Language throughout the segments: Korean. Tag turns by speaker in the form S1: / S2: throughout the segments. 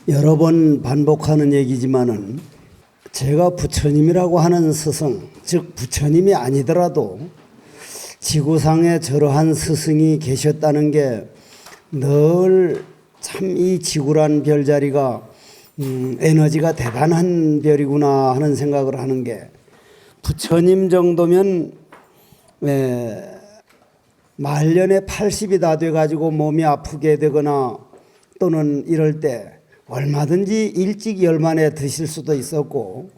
S1: 여러 번 반복하는 얘기지만은 제가 부처님이라고 하는 스승, 즉 부처님이 아니더라도 지구상에 저러한 스승이 계셨다는 게 늘 참 이 지구란 별자리가 에너지가 대단한 별이구나 하는 생각을 하는 게, 부처님 정도면 말년에 80이 다 돼가지고 몸이 아프게 되거나 또는 이럴 때 얼마든지 일찍 열만에 드실 수도 있었고,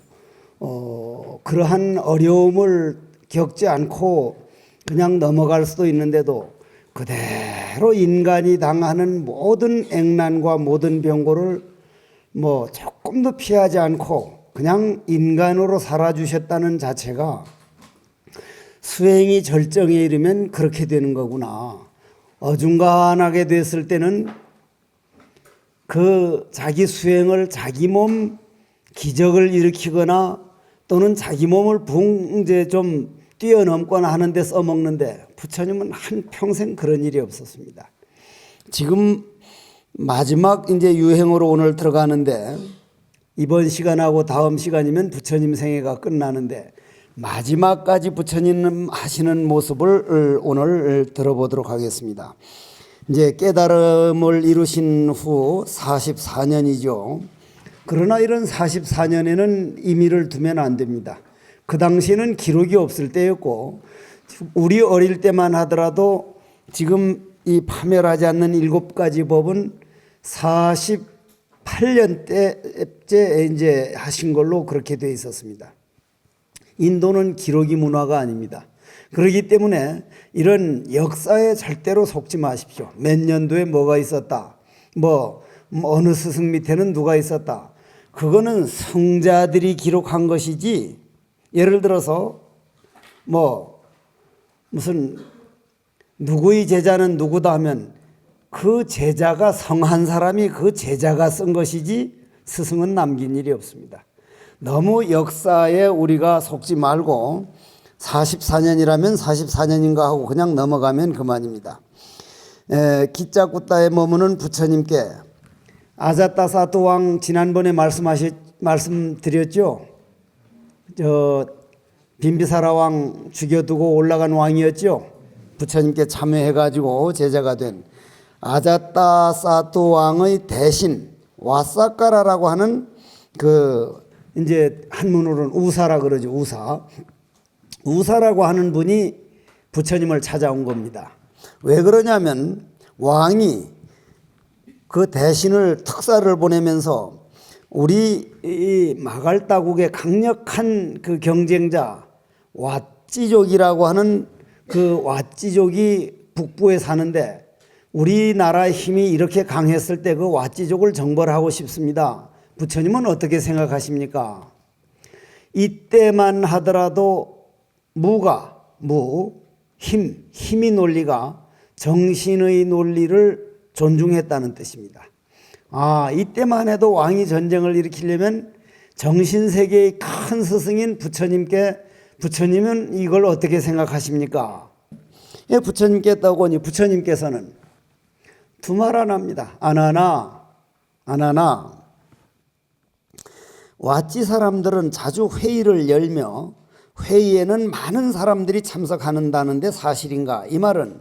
S1: 그러한 어려움을 겪지 않고 그냥 넘어갈 수도 있는데도 그대로 인간이 당하는 모든 액난과 모든 병고를 조금도 피하지 않고 그냥 인간으로 살아주셨다는 자체가, 수행이 절정에 이르면 그렇게 되는 거구나. 어중간하게 됐을 때는 그 자기 수행을 자기 몸 기적을 일으키거나 또는 자기 몸을 이제 좀 뛰어넘거나 하는데 써먹는데, 부처님은 한평생 그런 일이 없었습니다. 지금 마지막 이제 유행으로 오늘 들어가는데, 이번 시간하고 다음 시간이면 부처님 생애가 끝나는데 마지막까지 부처님 하시는 모습을 오늘 들어보도록 하겠습니다. 이제 깨달음을 이루신 후 44년이죠. 그러나 이런 44년에는 의미를 두면 안 됩니다. 그 당시에는 기록이 없을 때였고, 우리 어릴 때만 하더라도 지금 이 파멸하지 않는 7가지 법은 48년대째 이제 하신 걸로 그렇게 되어 있었습니다. 인도는 기록이 문화가 아닙니다. 그렇기 때문에 이런 역사에 절대로 속지 마십시오. 몇 년도에 뭐가 있었다, 어느 스승 밑에는 누가 있었다, 그거는 성자들이 기록한 것이지, 예를 들어서 무슨 누구의 제자는 누구다 하면 그 제자가 성한 사람이 그 제자가 쓴 것이지 스승은 남긴 일이 없습니다. 너무 역사에 우리가 속지 말고 44년이라면 44년인가 하고 그냥 넘어가면 그만입니다. 기짜꾸따에 머무는 부처님께 아자따사또 왕, 지난번에 말씀드렸죠. 빈비사라 왕 죽여두고 올라간 왕이었죠. 부처님께 참여해가지고 제자가 된 아자따사또 왕의 대신 와사카라라고 하는 이제 한문으로는 우사라 그러죠. 우사라고 하는 분이 부처님을 찾아온 겁니다. 왜 그러냐면 왕이 그 대신을 특사를 보내면서 우리 이 마갈다국의 강력한 그 경쟁자 왓지족이라고 하는 그 왓지족이 북부에 사는데, 우리나라의 힘이 이렇게 강했을 때 그 왓지족을 정벌하고 싶습니다. 부처님은 어떻게 생각하십니까? 이때만 하더라도 힘의 논리가 정신의 논리를 존중했다는 뜻입니다. 이때만 해도 왕이 전쟁을 일으키려면 정신세계의 큰 스승인 부처님은 이걸 어떻게 생각하십니까? 부처님께 떠오니 부처님께서는 두 말 안 합니다. 안 하나. 왓지 사람들은 자주 회의를 열며 회의에는 많은 사람들이 참석한다는데 사실인가? 이 말은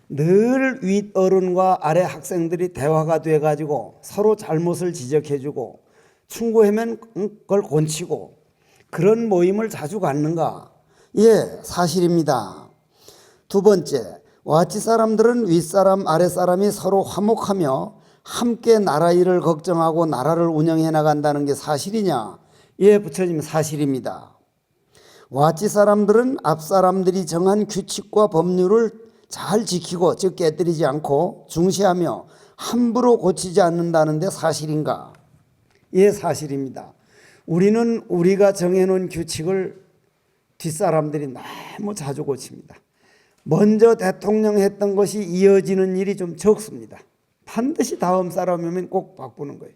S1: 늘 윗어른과 아래 학생들이 대화가 돼가지고 서로 잘못을 지적해주고 충고하면 그걸 곤치고 그런 모임을 자주 갖는가? 예, 사실입니다. 두 번째, 왓지 사람들은 윗사람 아랫사람이 서로 화목하며 함께 나라 일을 걱정하고 나라를 운영해 나간다는 게 사실이냐? 예, 부처님 사실입니다. 왓지 사람들은 앞사람들이 정한 규칙과 법률을 잘 지키고 즉 깨뜨리지 않고 중시하며 함부로 고치지 않는다는데 사실인가? 예, 사실입니다. 우리는 우리가 정해놓은 규칙을 뒷사람들이 너무 자주 고칩니다. 먼저 대통령 했던 것이 이어지는 일이 좀 적습니다. 반드시 다음 사람이면 꼭 바꾸는 거예요.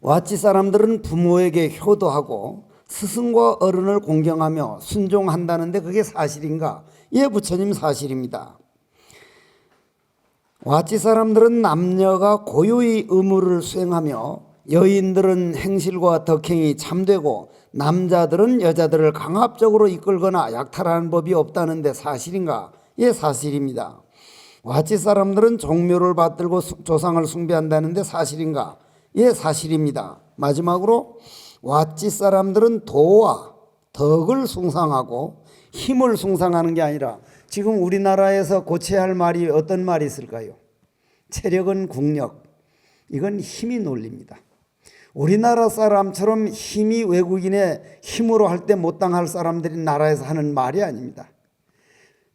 S1: 왓지 사람들은 부모에게 효도하고 스승과 어른을 공경하며 순종한다는데 그게 사실인가? 예, 부처님 사실입니다. 왓지 사람들은 남녀가 고유의 의무를 수행하며 여인들은 행실과 덕행이 참되고 남자들은 여자들을 강압적으로 이끌거나 약탈하는 법이 없다는데 사실인가? 예, 사실입니다. 왓지 사람들은 종묘를 받들고 조상을 숭배한다는데 사실인가? 예, 사실입니다. 마지막으로 왓지 사람들은 도와 덕을 숭상하고 힘을 숭상하는 게 아니라 지금 우리나라에서 고쳐야 할 말이 어떤 말이 있을까요? 체력은 국력, 이건 힘이 논리입니다. 우리나라 사람처럼 힘이 외국인의 힘으로 할 때 못당할 사람들이 나라에서 하는 말이 아닙니다.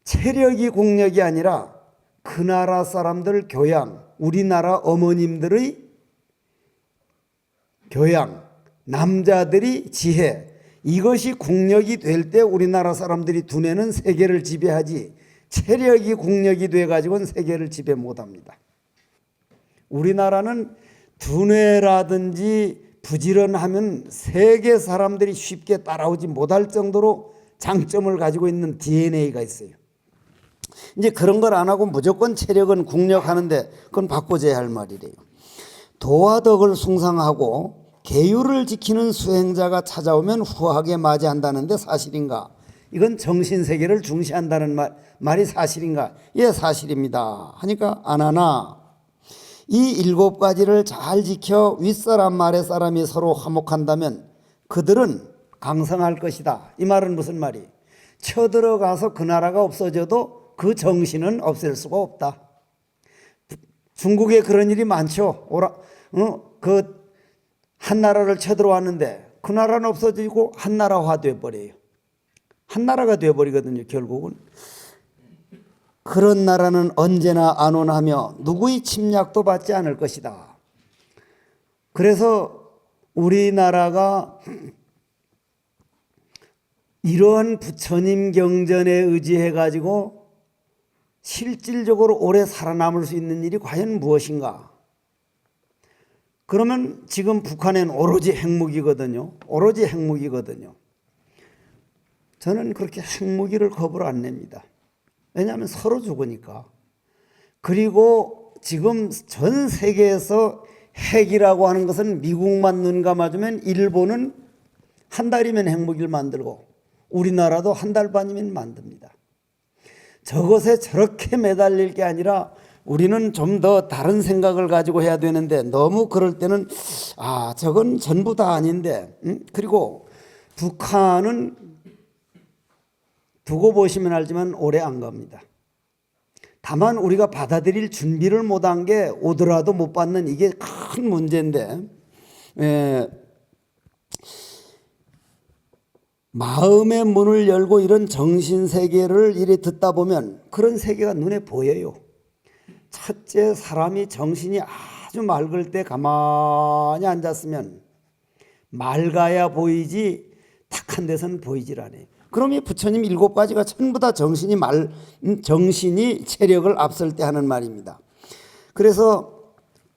S1: 체력이 국력이 아니라 그 나라 사람들 교양, 우리나라 어머님들의 교양, 남자들이 지혜, 이것이 국력이 될 때 우리나라 사람들이 두뇌는 세계를 지배하지 체력이 국력이 돼가지고는 세계를 지배 못합니다. 우리나라는 두뇌라든지 부지런하면 세계 사람들이 쉽게 따라오지 못할 정도로 장점을 가지고 있는 DNA가 있어요. 이제 그런 걸 안 하고 무조건 체력은 국력하는데 그건 바꿔줘야 할 말이래요. 도와 덕을 숭상하고 계율을 지키는 수행자가 찾아오면 후하게 맞이한다는데 사실인가? 이건 정신세계를 중시한다는 말이 사실인가? 예, 사실입니다. 하니까 안 하나. 이 7가지를 잘 지켜 윗사람 아랫사람이 서로 화목한다면 그들은 강성할 것이다. 이 말은 무슨 말이? 쳐들어가서 그 나라가 없어져도 그 정신은 없앨 수가 없다. 중국에 그런 일이 많죠. 한 나라를 쳐들어왔는데 그 나라는 없어지고 한 나라화 돼버려요. 한 나라가 돼버리거든요. 결국은. 그런 나라는 언제나 안온하며 누구의 침략도 받지 않을 것이다. 그래서 우리나라가 이러한 부처님 경전에 의지해 가지고 실질적으로 오래 살아남을 수 있는 일이 과연 무엇인가? 그러면 지금 북한엔 오로지 핵무기거든요. 오로지 핵무기거든요. 저는 그렇게 핵무기를 겁을 안 냅니다. 왜냐하면 서로 죽으니까. 그리고 지금 전 세계에서 핵이라고 하는 것은 미국만 눈 감아주면 일본은 한 달이면 핵무기를 만들고 우리나라도 한 달 반이면 만듭니다. 저것에 저렇게 매달릴 게 아니라 우리는 좀 더 다른 생각을 가지고 해야 되는데 너무 그럴 때는 저건 전부 다 아닌데 그리고 북한은 두고 보시면 알지만 오래 안 갑니다. 다만 우리가 받아들일 준비를 못한 게 오더라도 못 받는 이게 큰 문제인데 마음의 문을 열고 이런 정신세계를 이래 듣다 보면 그런 세계가 눈에 보여요. 첫째, 사람이 정신이 아주 맑을 때 가만히 앉았으면 맑아야 보이지 탁한 데서는 보이질 않아요. 그럼 이 부처님 7가지가 전부 다 정신이 체력을 앞설 때 하는 말입니다. 그래서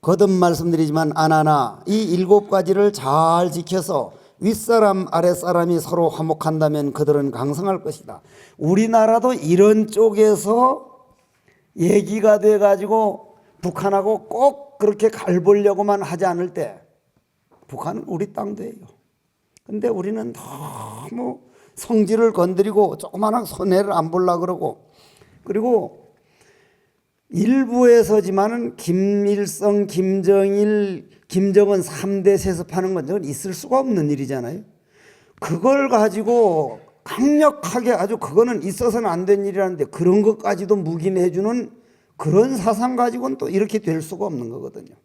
S1: 거듭 말씀드리지만 안하나 이 7가지를 잘 지켜서 윗사람 아랫사람이 서로 화목한다면 그들은 강성할 것이다. 우리나라도 이런 쪽에서 얘기가 돼가지고 북한하고 꼭 그렇게 갈보려고만 하지 않을 때 북한은 우리 땅도예요. 근데 우리는 너무 성질을 건드리고 조그마한 손해를 안 보려고 그러고 그리고 일부에서지만은 김일성, 김정일, 김정은 3대 세습하는 건 있을 수가 없는 일이잖아요. 그걸 가지고 강력하게 아주 그거는 있어서는 안 된 일이라는데 그런 것까지도 묵인해주는 그런 사상 가지고는 또 이렇게 될 수가 없는 거거든요.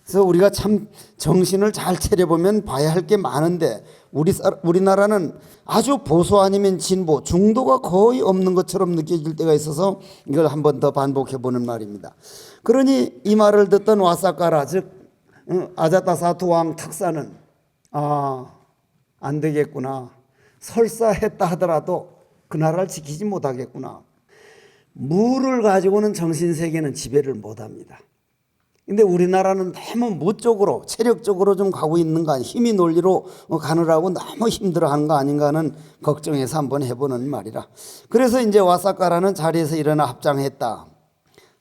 S1: 그래서 우리가 참 정신을 잘 차려보면 봐야 할 게 많은데 우리나라는 아주 보수 아니면 진보, 중도가 거의 없는 것처럼 느껴질 때가 있어서 이걸 한 번 더 반복해보는 말입니다. 그러니 이 말을 듣던 와사카라 즉 아자타사투 왕 특사는 안 되겠구나. 설사 했다 하더라도 그 나라를 지키지 못하겠구나. 무를 가지고는 정신세계는 지배를 못합니다. 근데 우리나라는 너무 무쪽으로 체력적으로 좀 가고 있는 거 아니에요. 힘이 논리로 가느라고 너무 힘들어하는 거 아닌가 하는 걱정해서 한번 해보는 말이라. 그래서 이제 와사카라는 자리에서 일어나 합장했다.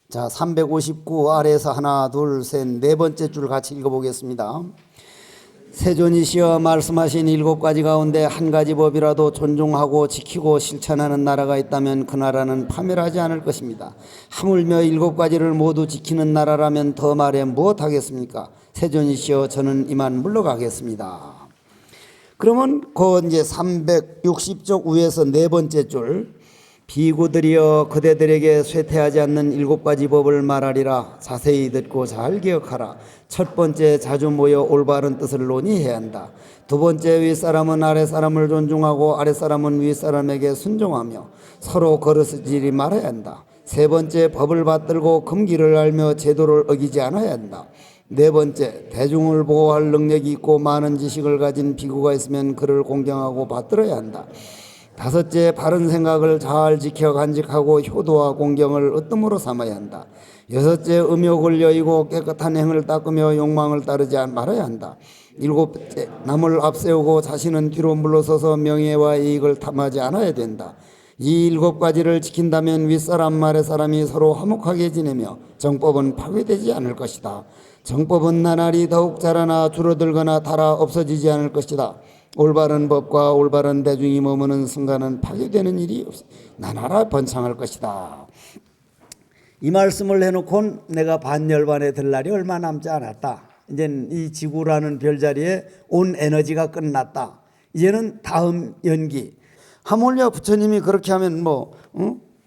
S1: 자, 359 아래에서 하나, 둘, 셋, 네 번째 줄 같이 읽어보겠습니다. 세존이시여 말씀하신 7가지 가운데 한 가지 법이라도 존중하고 지키고 실천하는 나라가 있다면 그 나라는 파멸하지 않을 것입니다. 하물며 7가지를 모두 지키는 나라라면 더 말해 무엇하겠습니까? 세존이시여 저는 이만 물러가겠습니다. 그러면 그 이제 360쪽 위에서 네 번째 줄, 비구들이여 그대들에게 쇠퇴하지 않는 7가지 법을 말하리라. 자세히 듣고 잘 기억하라. 첫 번째, 자주 모여 올바른 뜻을 논의해야 한다. 두 번째, 윗사람은 아랫사람을 존중하고 아랫사람은 윗사람에게 순종하며 서로 거르쓰지 말아야 한다. 세 번째, 법을 받들고 금기를 알며 제도를 어기지 않아야 한다. 네 번째, 대중을 보호할 능력이 있고 많은 지식을 가진 비구가 있으면 그를 공경하고 받들어야 한다. 다섯째, 바른 생각을 잘 지켜 간직하고 효도와 공경을 으뜸으로 삼아야 한다. 여섯째, 음욕을 여의고 깨끗한 행을 닦으며 욕망을 따르지 말아야 한다. 일곱째, 남을 앞세우고 자신은 뒤로 물러서서 명예와 이익을 탐하지 않아야 된다. 이 7가지를 지킨다면 윗사람 아랫사람이 서로 화목하게 지내며 정법은 파괴되지 않을 것이다. 정법은 나날이 더욱 자라나 줄어들거나 닳아 없어지지 않을 것이다. 올바른 법과 올바른 대중이 머무는 순간은 파괴되는 일이 없어 나날아 번창할 것이다. 이 말씀을 해놓고 내가 반열반에 들 날이 얼마 남지 않았다. 이제는 이 지구라는 별자리에 온 에너지가 끝났다. 이제는 다음 연기. 하물며 부처님이 그렇게 하면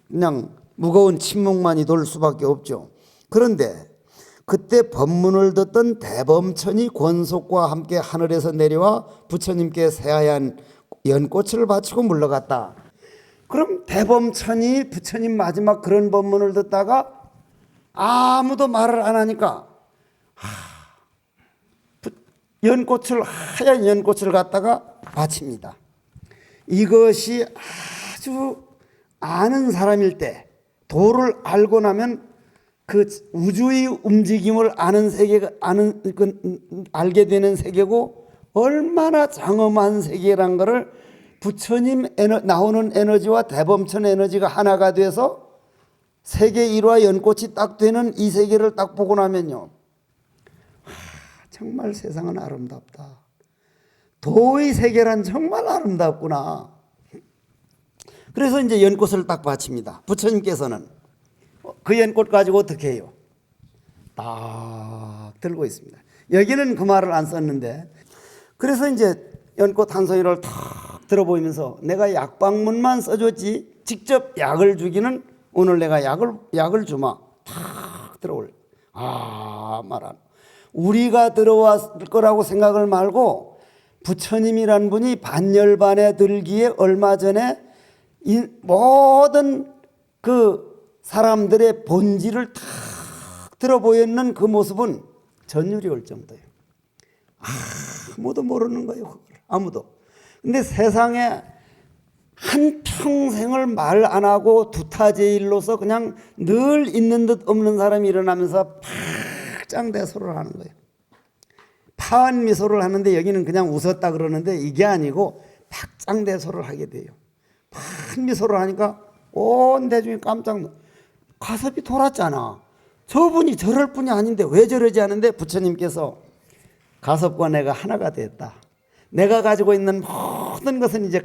S1: 그냥 무거운 침묵만이 돌 수밖에 없죠. 그런데 그때 법문을 듣던 대범천이 권속과 함께 하늘에서 내려와 부처님께 새하얀 연꽃을 바치고 물러갔다. 그럼 대범천이 부처님 마지막 그런 법문을 듣다가 아무도 말을 안 하니까 연꽃을, 하얀 연꽃을 갖다가 바칩니다. 이것이 아주 아는 사람일 때, 도를 알고 나면 그 우주의 움직임을 아는 세계가 알게 되는 세계고 얼마나 장엄한 세계란 것을 부처님 나오는 에너지와 대범천 에너지가 하나가 돼서 세계 일화 연꽃이 딱 되는 이 세계를 딱 보고 나면요, 정말 세상은 아름답다. 도의 세계란 정말 아름답구나. 그래서 이제 연꽃을 딱 바칩니다. 부처님께서는 그 연꽃 가지고 어떻게 해요? 딱 들고 있습니다. 여기는 그 말을 안 썼는데, 그래서 이제 연꽃 한 송이를 탁 들어보이면서 내가 약방문만 써줬지 직접 약을 주기는 오늘 내가 약을 주마. 탁 들어올. 말안. 우리가 들어왔을 거라고 생각을 말고 부처님이란 분이 반열반에 들기에 얼마 전에 이 모든 그 사람들의 본질을 탁 들어보였는 그 모습은 전율이 올 정도예요. 아무도 모르는 거예요. 그걸. 아무도. 근데 세상에 한 평생을 말 안 하고 두타제일로서 그냥 늘 있는 듯 없는 사람이 일어나면서 팍짱대소를 하는 거예요. 파한 미소를 하는데 여기는 그냥 웃었다 그러는데 이게 아니고 팍짱대소를 하게 돼요. 파한 미소를 하니까 온 대중이 깜짝 놀라. 가섭이 돌았잖아. 저분이 저럴 분이 아닌데 왜 저러지 않은데 부처님께서 가섭과 내가 하나가 됐다. 내가 가지고 있는 모든 것은 이제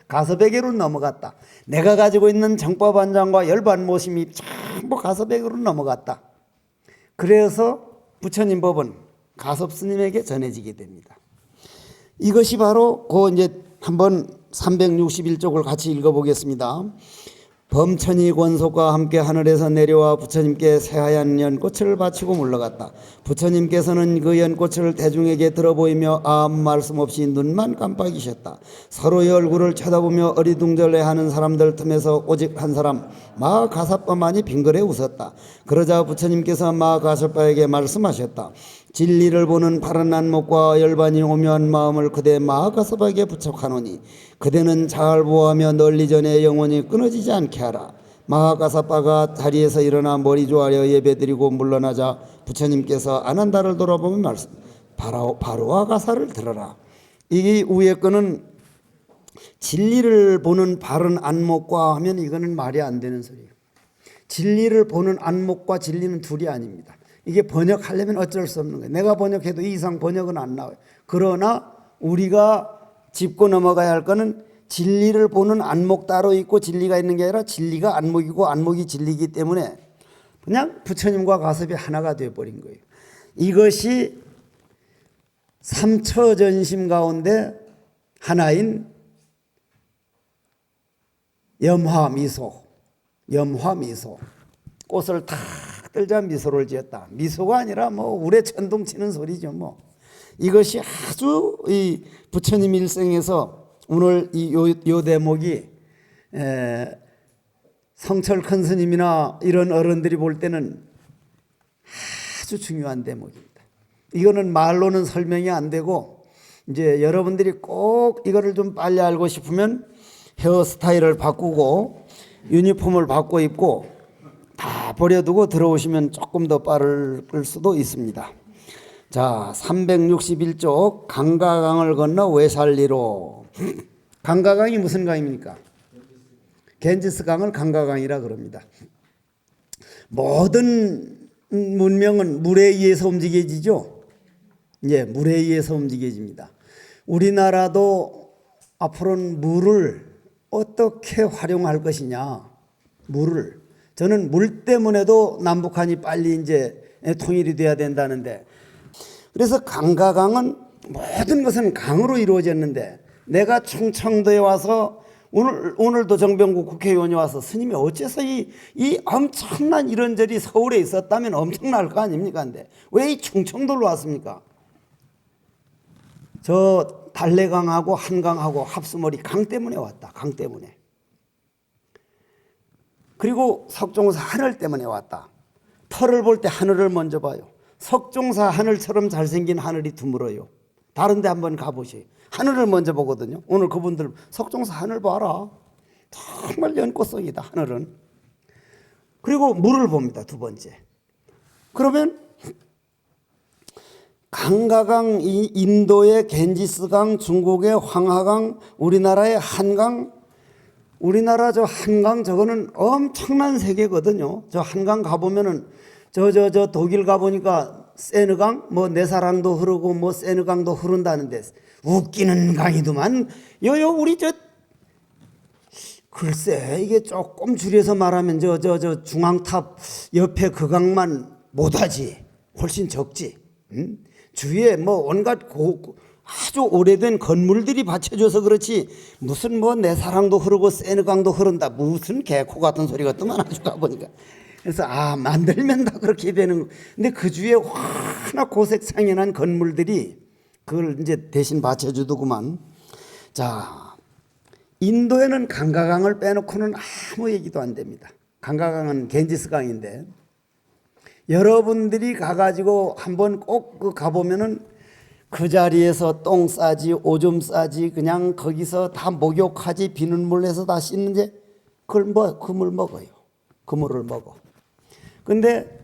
S1: 가섭에게로 넘어갔다. 내가 가지고 있는 정법안장과 열반모심이 전부 가섭에게로 넘어갔다. 그래서 부처님 법은 가섭 스님에게 전해지게 됩니다. 이것이 바로 이제 한번 361쪽을 같이 읽어보겠습니다. 범천이 권속과 함께 하늘에서 내려와 부처님께 새하얀 연꽃을 바치고 물러갔다. 부처님께서는 그 연꽃을 대중에게 들어보이며 아무 말씀 없이 눈만 깜빡이셨다. 서로의 얼굴을 쳐다보며 어리둥절해하는 사람들 틈에서 오직 한 사람 마가사빠만이 빙그레 웃었다. 그러자 부처님께서 마가사빠에게 말씀하셨다. 진리를 보는 바른 안목과 열반이 오묘한 마음을 그대 마가사빠에게 부착하노니 그대는 잘 보호하며 널리 전에 영원히 끊어지지 않게 하라. 마가사빠가 자리에서 일어나 머리 조아려 예배드리고 물러나자 부처님께서 아난다를 돌아보며 말씀, 바로와 가사를 들어라. 이 위에 거는 진리를 보는 바른 안목과 하면 이거는 말이 안 되는 소리예요. 진리를 보는 안목과 진리는 둘이 아닙니다. 이게 번역하려면 어쩔 수 없는 거예요. 내가 번역해도 이 이상 번역은 안 나와요. 그러나 우리가 짚고 넘어가야 할 거는 진리를 보는 안목 따로 있고 진리가 있는 게 아니라 진리가 안목이고 안목이 진리이기 때문에 그냥 부처님과 가섭이 하나가 되어버린 거예요. 이것이 삼처전심 가운데 하나인 염화미소, 염화미소. 꽃을 탁 들자 미소를 지었다. 미소가 아니라 뭐 우레 천둥 치는 소리죠. 뭐 이것이 아주 이 부처님 일생에서 오늘 요 대목이 성철 큰 스님이나 이런 어른들이 볼 때는 아주 중요한 대목입니다. 이거는 말로는 설명이 안 되고 이제 여러분들이 꼭 이거를 좀 빨리 알고 싶으면 헤어스타일을 바꾸고 유니폼을 바꿔 입고 다 버려두고 들어오시면 조금 더 빠를 수도 있습니다. 자, 361쪽 강가강을 건너 외살리로. 강가강이 무슨 강입니까? 겐지스 강을 강가강이라 그럽니다. 모든 문명은 물에 의해서 움직여지죠. 예, 물에 의해서 움직여집니다. 우리나라도 앞으로는 물을 어떻게 활용할 것이냐. 물을. 저는 물 때문에도 남북한이 빨리 이제 통일이 돼야 된다는데, 그래서 강가강은 모든 것은 강으로 이루어졌는데, 내가 충청도에 와서 오늘도 정병국 국회의원이 와서 스님이 어째서 이 엄청난 이런저리 서울에 있었다면 엄청날 거 아닙니까? 근데 왜 이 충청도로 왔습니까? 저 달래강하고 한강하고 합수머리 강 때문에 왔다. 강 때문에. 그리고 석종사 하늘 때문에 왔다. 털을 볼 때 하늘을 먼저 봐요. 석종사 하늘처럼 잘생긴 하늘이 드물어요. 다른 데 한번 가보세요. 하늘을 먼저 보거든요. 오늘 그분들 석종사 하늘 봐라. 정말 연꽃성이다, 하늘은. 그리고 물을 봅니다, 두 번째. 그러면 강가강, 인도의 겐지스강, 중국의 황하강, 우리나라의 한강. 우리나라 저 한강 저거는 엄청난 세계거든요. 저 한강 가보면은 저 독일 가보니까 세느강 뭐 내사랑도 흐르고 뭐 세느강도 흐른다는데 웃기는 강이더만. 우리 저 글쎄 이게 조금 줄여서 말하면 저 중앙탑 옆에 그 강만 못하지. 훨씬 적지. 주위에 뭐 온갖 아주 오래된 건물들이 받쳐줘서 그렇지 무슨 뭐 내 사랑도 흐르고 세느강도 흐른다 무슨 개코 같은 소리 같더만 아주 가보니까. 그래서 만들면 다 그렇게 되는. 근데 그 주위에 환하 고색상연한 건물들이 그걸 이제 대신 받쳐주더구만. 자, 인도에는 강가강을 빼놓고는 아무 얘기도 안 됩니다. 강가강은 겐지스강인데 여러분들이 가가지고 한번 꼭 가보면은 그 자리에서 똥 싸지 오줌 싸지 그냥 거기서 다 목욕하지 비눗물 내서 다 씻는지 그걸 그물 먹어요. 그물을 먹어. 근데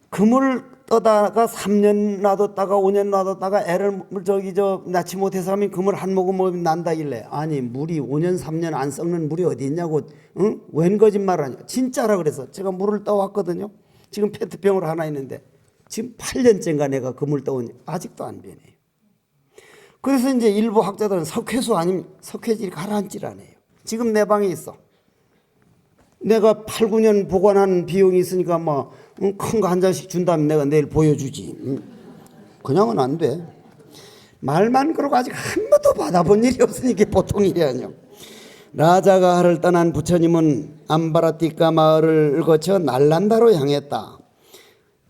S1: 그물 떠다가 3년 놔뒀다가 5년 놔뒀다가 애를 낳지 못해서 하면 그물 한 모금 먹으면 난다길래 아니 물이 5년 3년 안 썩는 물이 어디 있냐고. 응? 웬 거짓말 하냐. 진짜라 그래서 제가 물을 떠왔거든요. 지금 페트병으로 하나 있는데 지금 8년째인가 내가 그물 떠오니 아직도 안 변해요. 그래서 이제 일부 학자들은 석회수 아니면 석회질이 가라앉질않아요. 지금 내 방에 있어. 내가 8, 9년 보관한 비용이 있으니까 뭐 큰 거 한 잔씩 준다면 내가 내일 보여주지. 그냥은 안 돼. 말만 그러고 아직 한 번도 받아본 일이 없으니까 보통 일이 아니야. 라자가하를 떠난 부처님은 암바라티카 마을을 거쳐 날란다로 향했다.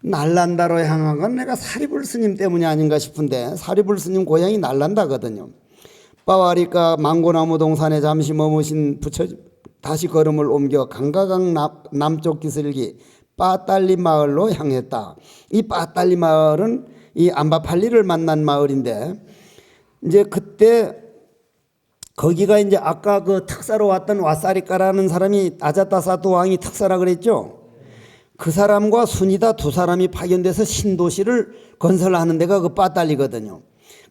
S1: 날란다로 향한 건 내가 사리불 스님 때문이 아닌가 싶은데 사리불 스님 고향이 날란다거든요. 빠와리카 망고나무 동산에 잠시 머무신 부처님 다시 걸음을 옮겨 강가강 남쪽 기슭기 빠딸리 마을로 향했다. 이 빠딸리 마을은 이 암바팔리를 만난 마을인데 이제 그때 거기가 이제 아까 그 특사로 왔던 와사리카라는 사람이 아자타사토 왕이 특사라 그랬죠. 그 사람과 순이다 두 사람이 파견돼서 신도시를 건설하는 데가 그 빠딸리거든요.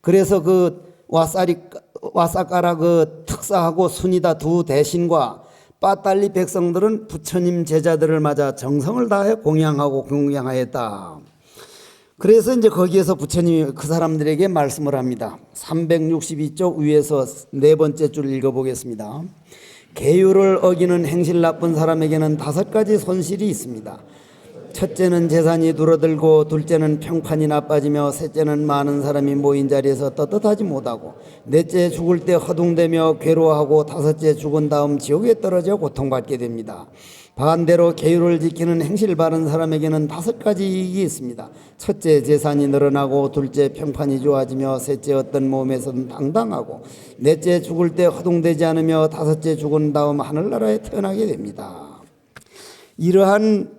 S1: 그래서 그 와사카라 그 특사하고 순이다 두 대신과 빠딸리 백성들은 부처님 제자들을 맞아 정성을 다해 공양하고 공양하였다. 그래서 이제 거기에서 부처님이 그 사람들에게 말씀을 합니다. 362쪽 위에서 네 번째 줄 읽어보겠습니다. 계율을 어기는 행실 나쁜 사람에게는 5가지 손실이 있습니다. 첫째는 재산이 줄어들고, 둘째는 평판이 나빠지며, 셋째는 많은 사람이 모인 자리에서 떳떳하지 못하고, 넷째 죽을 때 허둥대며 괴로워하고, 다섯째 죽은 다음 지옥에 떨어져 고통받게 됩니다. 반대로 계율을 지키는 행실 바른 사람에게는 5가지 이익이 있습니다. 첫째, 재산이 늘어나고, 둘째, 평판이 좋아지며, 셋째, 어떤 몸에서는 당당하고, 넷째, 죽을 때 허둥대지 않으며, 다섯째, 죽은 다음 하늘나라에 태어나게 됩니다. 이러한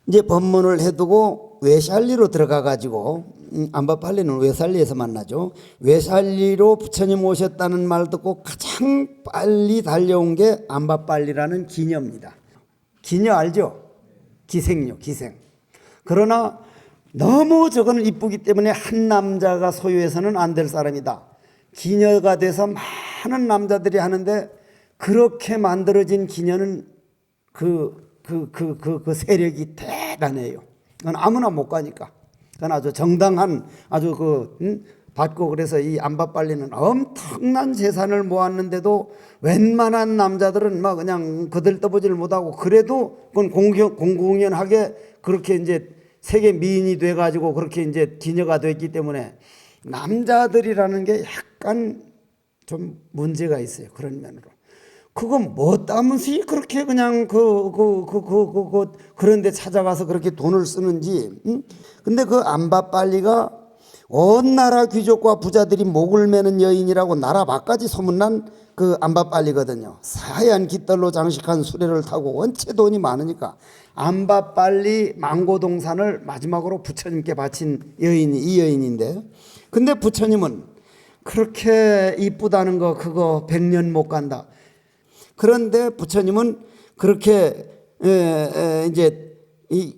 S1: 이제 법문을 해두고 외살리로 들어가 가지고, 안바팔리는 외살리에서 만나죠. 외살리로 부처님 오셨다는 말 듣고 가장 빨리 달려온 게 안바팔리라는 기녀입니다. 기녀 알죠? 기생요, 기생. 그러나 너무 저거는 이쁘기 때문에 한 남자가 소유해서는 안 될 사람이다. 기녀가 돼서 많은 남자들이 하는데, 그렇게 만들어진 기녀는 그 세력이 대단해요. 그건 아무나 못 가니까. 그건 아주 정당한, 아주 받고, 그래서 이 안바빨리는 엄청난 재산을 모았는데도 웬만한 남자들은 막 그냥 거들떠보지를 못하고, 그래도 그건 공공연하게 그렇게 이제 세계 미인이 돼가지고 그렇게 이제 기녀가 됐기 때문에 남자들이라는 게 약간 좀 문제가 있어요. 그런 면으로. 그건 뭐 따면서 그렇게 그냥 그런 데 찾아가서 그렇게 돈을 쓰는지. 근데 그 안바빨리가 온 나라 귀족과 부자들이 목을 매는 여인이라고 나라 밖까지 소문난 그 안바빨리거든요. 하얀 깃털로 장식한 수레를 타고 원체 돈이 많으니까 안바빨리 망고동산을 마지막으로 부처님께 바친 여인이 이 여인인데, 근데 부처님은 그렇게 이쁘다는 거 그거 100년 못 간다. 그런데 부처님은 그렇게 이제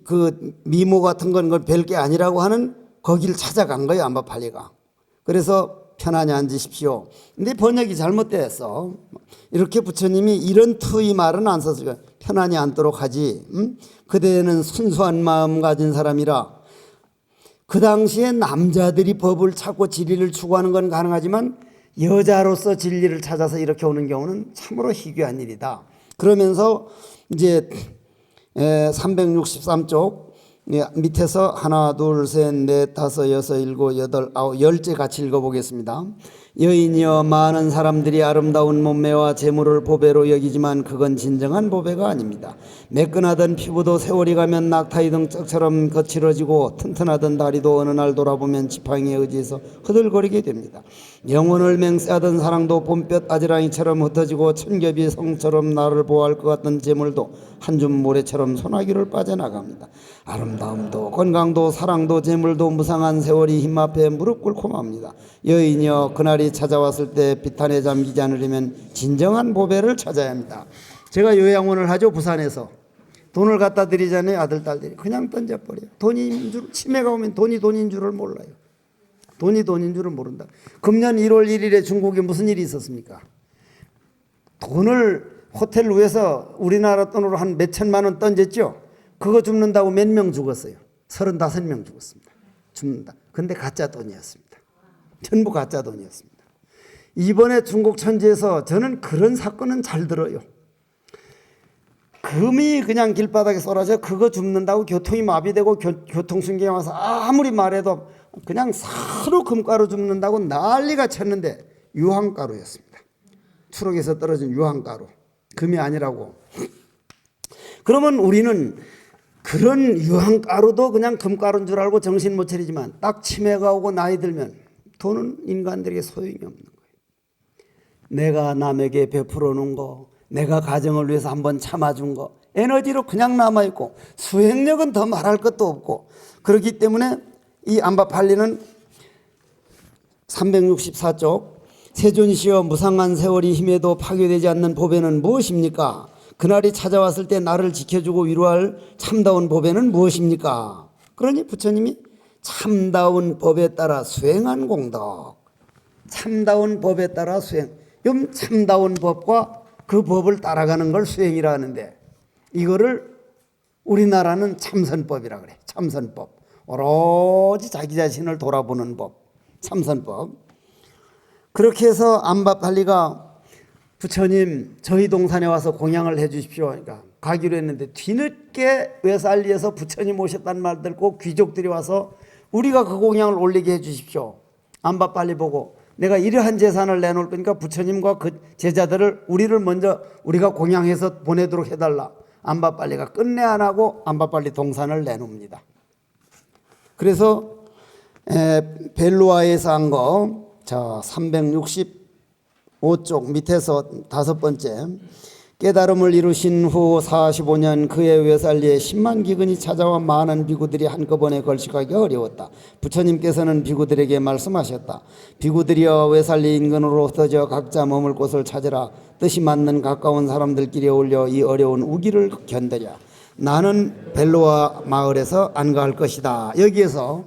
S1: 그 미모 같은 건 별 게 아니라고 하는 거기를 찾아간 거예요, 안바팔리가. 그래서 편안히 앉으십시오. 근데 번역이 잘못됐어. 이렇게 부처님이 이런 투의 말은 안 썼어요. 편안히 앉도록 하지. 그대는 순수한 마음 가진 사람이라. 그 당시에 남자들이 법을 찾고 진리를 추구하는 건 가능하지만 여자로서 진리를 찾아서 이렇게 오는 경우는 참으로 희귀한 일이다. 그러면서 이제 363쪽 밑에서 하나, 둘, 셋, 넷, 다섯, 여섯, 일곱, 여덟, 아홉, 10째 같이 읽어보겠습니다. 여인이여, 많은 사람들이 아름다운 몸매와 재물을 보배로 여기지만 그건 진정한 보배가 아닙니다. 매끈하던 피부도 세월이 가면 낙타이 등짝처럼 거칠어지고, 튼튼하던 다리도 어느 날 돌아보면 지팡이에 의지해서 흐들거리게 됩니다. 영혼을 맹세하던 사랑도 봄볕 아지랑이처럼 흩어지고, 천겹이 성처럼 나를 보호할 것 같던 재물도 한 줌 모래처럼 소나기를 빠져나갑니다. 아름다움도 건강도 사랑도 재물도 무상한 세월이 힘 앞에 무릎 꿇고 맙니다. 여인이여, 그날이 찾아왔을 때 비탄에 잠기지 않으려면 진정한 보배를 찾아야 합니다. 제가 요양원을 하죠, 부산에서. 돈을 갖다 드리잖아요, 아들 딸들이. 그냥 던져버려요. 돈인 줄, 치매가 오면 돈인 줄을 몰라요. 돈인 줄을 모른다. 금년 1월 1일에 중국에 무슨 일이 있었습니까? 돈을 호텔 위에서 우리나라 돈으로 한 몇천만 원 던졌죠. 그거 줍는다고 몇 명 죽었어요? 35명 죽었습니다. 줍는다. 근데 가짜 돈이었습니다. 전부 가짜 돈이었습니다. 이번에 중국 천지에서 저는 그런 사건은 잘 들어요. 금이 그냥 길바닥에 쏟아져 그거 줍는다고 교통이 마비되고 교통순경이 와서 아무리 말해도 그냥 사로 금가루 줍는다고 난리가 쳤는데 유황가루였습니다. 추록에서 떨어진 유황가루. 금이 아니라고. 그러면 우리는 그런 유황가루도 그냥 금가루인 줄 알고 정신 못 차리지만 딱 치매가 오고 나이 들면 돈은 인간들에게 소용이 없는 거예요. 내가 남에게 베풀어 놓은 거, 내가 가정을 위해서 한번 참아준 거, 에너지로 그냥 남아있고 수행력은 더 말할 것도 없고, 그렇기 때문에 이 안바팔리는 364쪽 세존시여, 무상한 세월이 힘에도 파괴되지 않는 보배는 무엇입니까? 그날이 찾아왔을 때 나를 지켜주고 위로할 참다운 보배는 무엇입니까? 그러니 부처님이 참다운 법에 따라 수행한 공덕, 참다운 법에 따라 수행. 좀 참다운 법과 그 법을 따라가는 걸 수행이라 하는데 이거를 우리나라는 참선법이라 그래. 참선법. 오로지 자기 자신을 돌아보는 법. 참선법. 그렇게 해서 안바팔리가 부처님 저희 동산에 와서 공양을 해 주십시오. 그러니까 가기로 했는데 뒤늦게 외살리에서 부처님 오셨다는 말 듣고 귀족들이 와서 우리가 그 공양을 올리게 해 주십시오. 안바팔리 보고 내가 이러한 재산을 내놓을 거니까 부처님과 그 제자들을 우리를 먼저 우리가 공양해서 보내도록 해달라. 안바팔리가 끝내 안 하고 안바팔리 동산을 내놓습니다. 그래서 벨루아에서 한 거, 자 365쪽 밑에서 5번째, 깨달음을 이루신 후 45년 그의 외살리에 10만 기근이 찾아와 많은 비구들이 한꺼번에 걸식하기 어려웠다. 부처님께서는 비구들에게 말씀하셨다. 비구들이여 외살리 인근으로 흩어져 각자 머물 곳을 찾으라. 뜻이 맞는 가까운 사람들끼리 어울려 이 어려운 우기를 견뎌라. 나는 벨로아 마을에서 안가할 것이다. 여기에서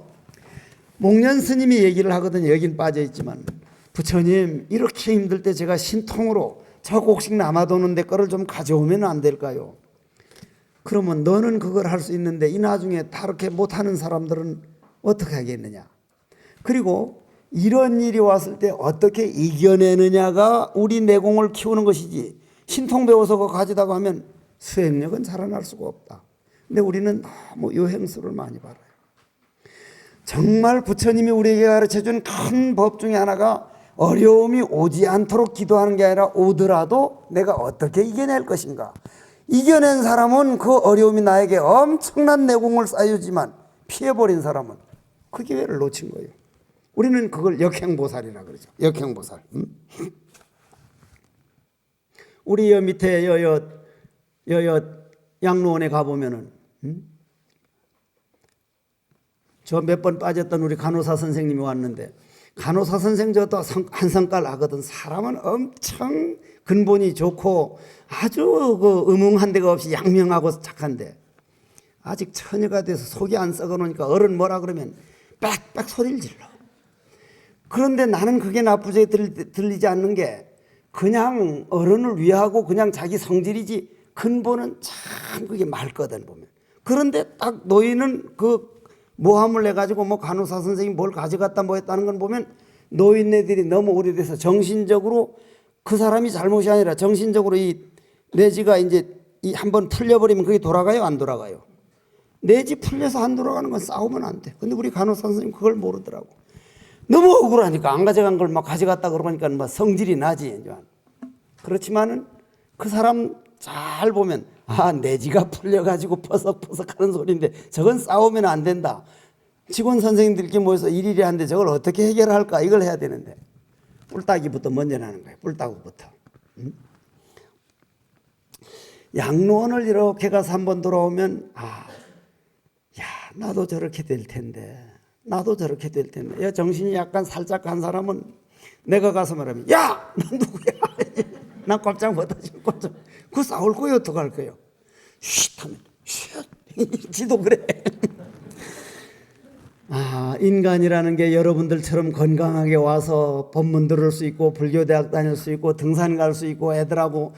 S1: 목련 스님이 얘기를 하거든요. 여긴 빠져있지만 부처님 이렇게 힘들 때 제가 신통으로 저 곡식 남아도는 데 거를 좀 가져오면 안 될까요? 그러면 너는 그걸 할 수 있는데 이 나중에 다르게 못하는 사람들은 어떻게 하겠느냐. 그리고 이런 일이 왔을 때 어떻게 이겨내느냐가 우리 내공을 키우는 것이지 신통 배워서 그거 가지다가 하면 수행력은 자라날 수가 없다. 근데 우리는 너무 요행수를 많이 봐요. 정말 부처님이 우리에게 가르쳐준 큰 법 중에 하나가 어려움이 오지 않도록 기도하는 게 아니라 오더라도 내가 어떻게 이겨낼 것인가. 이겨낸 사람은 그 어려움이 나에게 엄청난 내공을 쌓여주지만 피해버린 사람은 그 기회를 놓친 거예요. 우리는 그걸 역행보살이라 그러죠. 역행보살. 우리 여 밑에 여여 양로원에 가보면은 저 몇 번 빠졌던 우리 간호사 선생님이 왔는데 간호사 선생 저도 한 성깔 하거든. 사람은 엄청 근본이 좋고 아주 그 음흉한 데가 없이 양명하고 착한데 아직 처녀가 돼서 속이 안 썩어 놓으니까 어른 뭐라 그러면 빽빽 소리를 질러. 그런데 나는 그게 나쁘게 들리지 않는 게 그냥 어른을 위하고 그냥 자기 성질이지 근본은 참 그게 맑거든 보면. 그런데 딱 노인은 그 모함을 내가지고 뭐 간호사 선생님이 뭘 가져갔다 뭐 했다는 건 보면 노인네들이 너무 오래돼서 정신적으로 그 사람이 잘못이 아니라 정신적으로 이 내지가 이제 이 한번 풀려버리면 그게 돌아가요 안 돌아가요? 내지 풀려서 안 돌아가는 건 싸우면 안 돼. 근데 우리 간호사 선생님 그걸 모르더라고. 너무 억울하니까 안 가져간 걸 막 가져갔다 그러니까 막 성질이 나지. 그렇지만은 그 사람 잘 보면 내지가 풀려가지고 퍼석퍼석 하는 소리인데 저건 싸우면 안 된다. 직원 선생님들끼리 모여서 일일이 하는데 저걸 어떻게 해결할까 이걸 해야 되는데 뿔따기부터 먼저 나는 거예요. 뿔따구부터. 양로원을 이렇게 가서 한번 돌아오면 나도 저렇게 될 텐데 나도 저렇게 될 텐데 정신이 약간 살짝 간 사람은 내가 가서 말하면 야! 너 누구야? 난 꼼짝 못하지. 그 싸울 거예요? 어떡할 거예요? 쉿 하면 쉿 지도 그래. 인간이라는 게 여러분들처럼 건강하게 와서 법문 들을 수 있고 불교대학 다닐 수 있고 등산 갈 수 있고 애들하고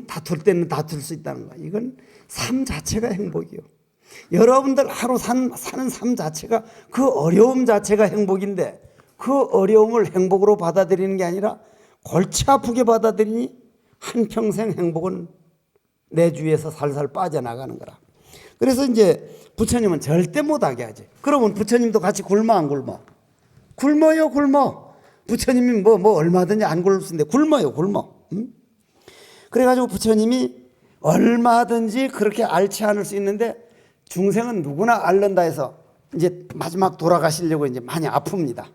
S1: 다툴 때는 다툴 수 있다는 거야. 이건 삶 자체가 행복이요. 여러분들 하루 사는 삶 자체가 그 어려움 자체가 행복인데 그 어려움을 행복으로 받아들이는 게 아니라 골치 아프게 받아들이니 한평생 행복은 내 주위에서 살살 빠져나가는 거라. 그래서 이제 부처님은 절대 못하게 하지. 그러면 부처님도 같이 굶어 안 굶어? 굶어요 굶어. 부처님이 뭐 얼마든지 안 굶을 수 있는데 굶어요 굶어. 그래가지고 부처님이 얼마든지 그렇게 앓지 않을 수 있는데 중생은 누구나 앓는다 해서 이제 마지막 돌아가시려고 이제 많이 아픕니다.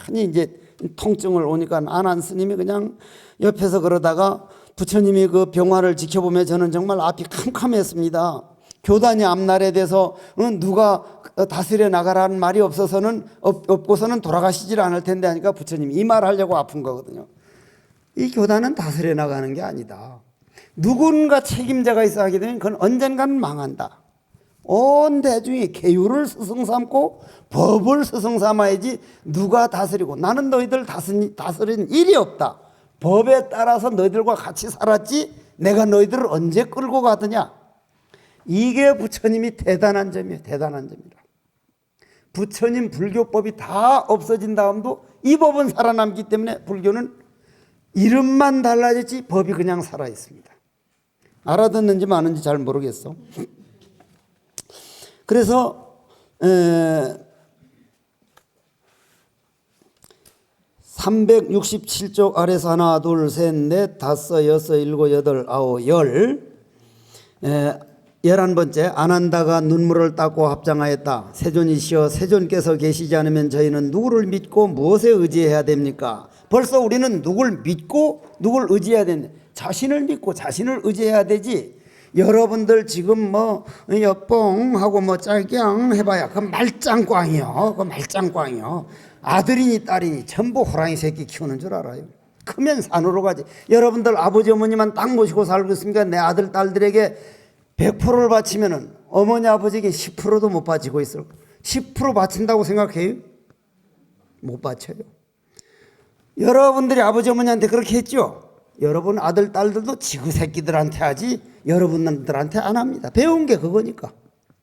S1: 많이 이제 통증을 오니까 안한 스님이 그냥 옆에서 그러다가 부처님이 그 병화를 지켜보며 저는 정말 앞이 캄캄했습니다. 교단이 앞날에 대해서 누가 다스려 나가라는 말이 없고서는 돌아가시질 않을 텐데 하니까 부처님이 이 말 하려고 아픈 거거든요. 이 교단은 다스려 나가는 게 아니다. 누군가 책임자가 있어 하게 되면 그건 언젠가는 망한다. 온 대중이 계율을 스승 삼고 법을 스승 삼아야지 누가 다스리고 나는 너희들 다스린 일이 없다. 법에 따라서 너희들과 같이 살았지 내가 너희들을 언제 끌고 가더냐. 이게 부처님이 대단한 점이에요. 대단한 점이라. 부처님 불교법이 다 없어진 다음도 이 법은 살아남기 때문에 불교는 이름만 달라졌지 법이 그냥 살아있습니다. 알아듣는지 마는지 잘 모르겠어. 그래서 367쪽 아래서 하나 둘 셋 넷 다섯 여섯 일곱 여덟 아홉 열 11번째 안한다가 눈물을 닦고 합장하였다. 세존이시여 세존께서 계시지 않으면 저희는 누구를 믿고 무엇에 의지해야 됩니까? 벌써 우리는 누굴 믿고 누굴 의지해야 됩니다. 자신을 믿고 자신을 의지해야 되지. 여러분들 지금 뭐 여뽕하고 뭐 짤경 해봐야 그 말짱꽝이요. 그 말짱꽝이요. 아들이니 딸이니 전부 호랑이 새끼 키우는 줄 알아요. 크면 산으로 가지. 여러분들 아버지 어머니만 딱 모시고 살고 있으니까 내 아들 딸들에게 100%를 바치면은 어머니 아버지에게 10%도 못 바치고 있을 거예요. 10% 바친다고 생각해요? 못 바쳐요. 여러분들이 아버지 어머니한테 그렇게 했죠? 여러분 아들 딸들도 지구 새끼들한테 하지 여러분들한테 안 합니다. 배운 게 그거니까.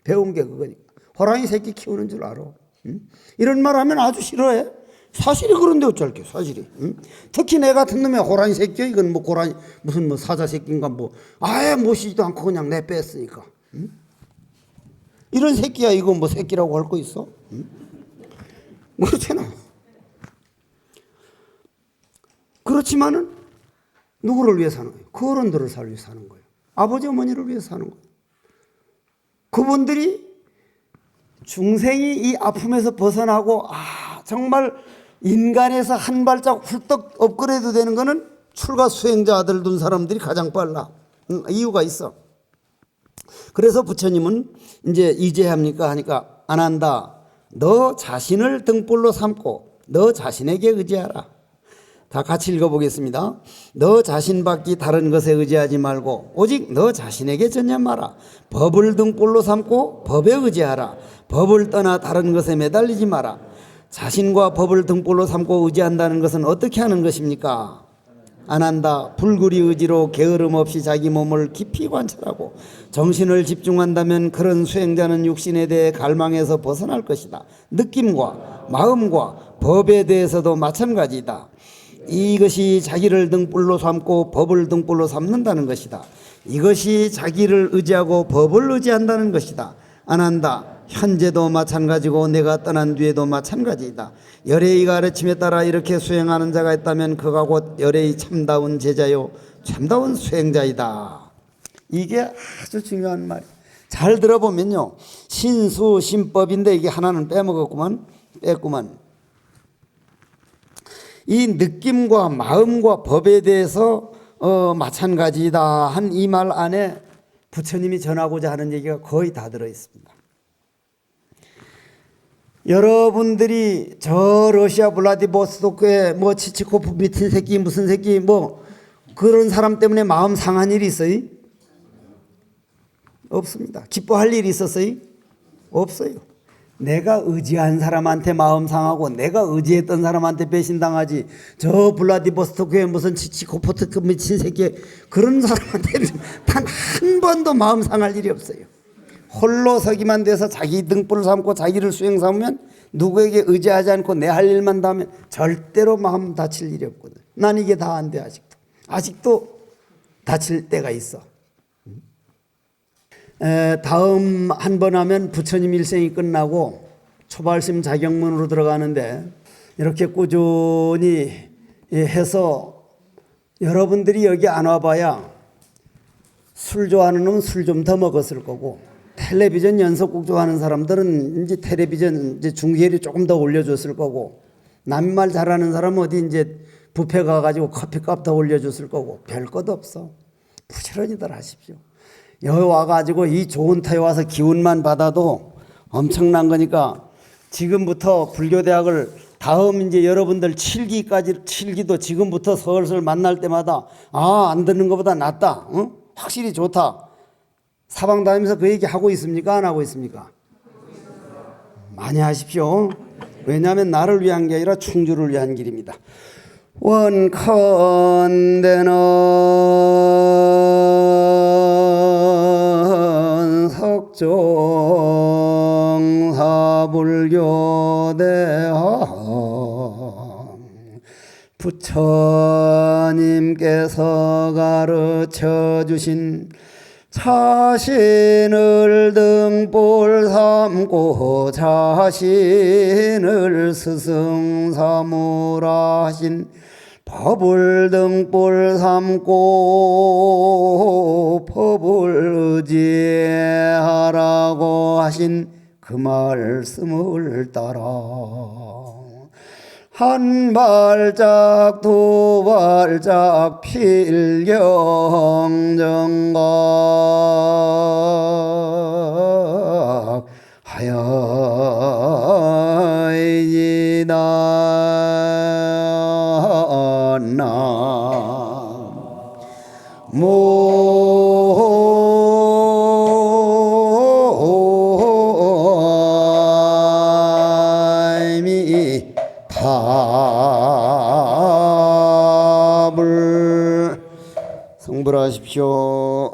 S1: 배운 게 그거니까. 호랑이 새끼 키우는 줄 알아. 응? 이런 말 하면 아주 싫어해. 사실이 그런데 어쩔게 사실이. 응? 특히 내 같은 놈의 호랑이 새끼야. 이건 뭐 고라니 무슨 뭐 사자 새끼인가 뭐 아예 모시지도 않고 그냥 내뺐으니까. 응? 이런 새끼야. 이거 뭐 새끼라고 할 거 있어? 응? 그렇잖아. 그렇지만은 누구를 위해 사는 거예요? 그 어른들을 위해 사는 거예요. 아버지 어머니를 위해 사는 거예요. 그분들이 중생이 이 아픔에서 벗어나고 정말 인간에서 한 발짝 훌떡 업그레이드 되는 거는 출가 수행자 아들 둔 사람들이 가장 빨라. 이유가 있어. 그래서 부처님은 이제 합니까 하니까 안 한다. 너 자신을 등불로 삼고 너 자신에게 의지하라. 다 같이 읽어보겠습니다. 너 자신밖에 다른 것에 의지하지 말고 오직 너 자신에게 전념하라. 법을 등불로 삼고 법에 의지하라. 법을 떠나 다른 것에 매달리지 마라. 자신과 법을 등불로 삼고 의지한다는 것은 어떻게 하는 것입니까? 안 한다. 불구리 의지로 게으름 없이 자기 몸을 깊이 관찰하고 정신을 집중한다면 그런 수행자는 육신에 대해 갈망에서 벗어날 것이다. 느낌과 마음과 법에 대해서도 마찬가지다. 이것이 자기를 등불로 삼고 법을 등불로 삼는다는 것이다. 이것이 자기를 의지하고 법을 의지한다는 것이다. 안 한다. 현재도 마찬가지고 내가 떠난 뒤에도 마찬가지이다. 열애의 가르침에 따라 이렇게 수행하는 자가 있다면 그가 곧 열애의 참다운 제자요 참다운 수행자이다. 이게 아주 중요한 말이에요. 잘 들어보면요. 신수 신법인데 이게 하나는 뺐구만. 이 느낌과 마음과 법에 대해서 마찬가지다 한 이 말 안에 부처님이 전하고자 하는 얘기가 거의 다 들어있습니다. 여러분들이 저 러시아 블라디보스토크에 뭐 치치코프 미친 새끼 무슨 새끼 뭐 그런 사람 때문에 마음 상한 일이 있어요? 없습니다. 기뻐할 일이 있었어요? 없어요. 내가 의지한 사람한테 마음 상하고 내가 의지했던 사람한테 배신당하지 저 블라디보스토크에 무슨 치치코프트 미친 새끼 그런 사람한테 단 한 번도 마음 상할 일이 없어요. 홀로 서기만 돼서 자기 등불을 삼고 자기를 수행 삼으면 누구에게 의지하지 않고 내 할 일만 다 하면 절대로 마음 다칠 일이 없거든. 난 이게 다 안 돼. 아직도 다칠 때가 있어. 다음 한 번 하면 부처님 일생이 끝나고 초발심 자경문으로 들어가는데 이렇게 꾸준히 해서 여러분들이 여기 안 와봐야 술 좋아하는 놈은 술 좀 더 먹었을 거고 텔레비전 연속극 좋아하는 사람들은 이제 텔레비전 이제 중계를 조금 더 올려줬을 거고 남말 잘하는 사람은 어디 이제 뷔페 가가지고 커피값 더 올려줬을 거고 별 것 없어. 부지런히들 하십시오. 여기 와가지고 이 좋은 터에 와서 기운만 받아도 엄청난 거니까 지금부터 불교대학을 다음 이제 여러분들 7기도 지금부터 슬슬 만날 때마다 안 듣는 것보다 낫다. 응? 확실히 좋다. 사방 다니면서 그 얘기 하고 있습니까? 안 하고 있습니까? 많이 하십시오. 왜냐하면 나를 위한 게 아니라 충주를 위한 길입니다. 원컨대는 석종사불교대학 부처님께서 가르쳐 주신 자신을 등불 삼고 자신을 스승 삼으라 하신 법을 등불 삼고 법을 의지하라고 하신 그 말씀을 따라 한 발짝 두 발짝 필경정각 하여이나나모 답을 성불하십시오.